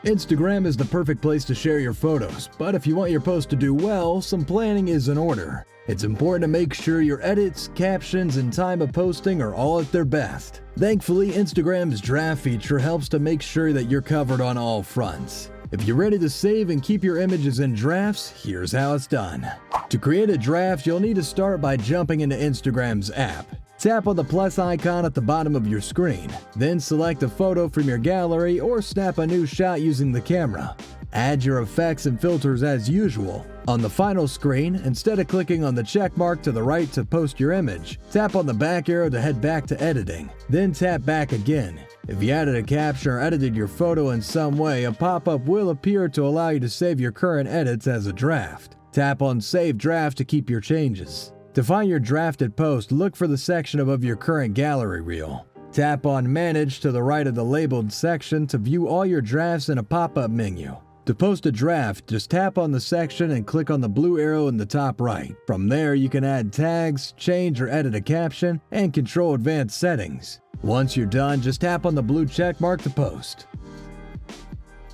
Instagram is the perfect place to share your photos, but if you want your post to do well, some planning is in order. It's important to make sure your edits, captions, and time of posting are all at their best. Thankfully, Instagram's draft feature helps to make sure that you're covered on all fronts. If you're ready to save and keep your images in drafts, here's how it's done. To create a draft, you'll need to start by jumping into Instagram's app. Tap on the plus icon at the bottom of your screen, then select a photo from your gallery or snap a new shot using the camera. Add your effects and filters as usual. On the final screen, instead of clicking on the check mark to the right to post your image, tap on the back arrow to head back to editing, then tap back again. If you added a caption or edited your photo in some way, a pop-up will appear to allow you to save your current edits as a draft. Tap on Save Draft to keep your changes. To find your drafted post, look for the section above your current gallery reel. Tap on Manage to the right of the labeled section to view all your drafts in a pop-up menu. To post a draft, just tap on the section and click on the blue arrow in the top right. From there, you can add tags, change or edit a caption, and control advanced settings. Once you're done, just tap on the blue check mark to post.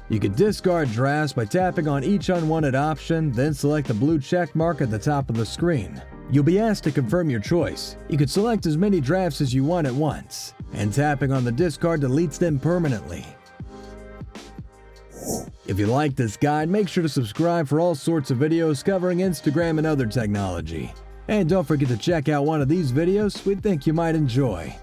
You can discard drafts by tapping on each unwanted option, then select the blue check mark at the top of the screen. You'll be asked to confirm your choice. You can select as many drafts as you want at once, and tapping on the discard deletes them permanently. If you like this guide, make sure to subscribe for all sorts of videos covering Instagram and other technology. And don't forget to check out one of these videos we think you might enjoy.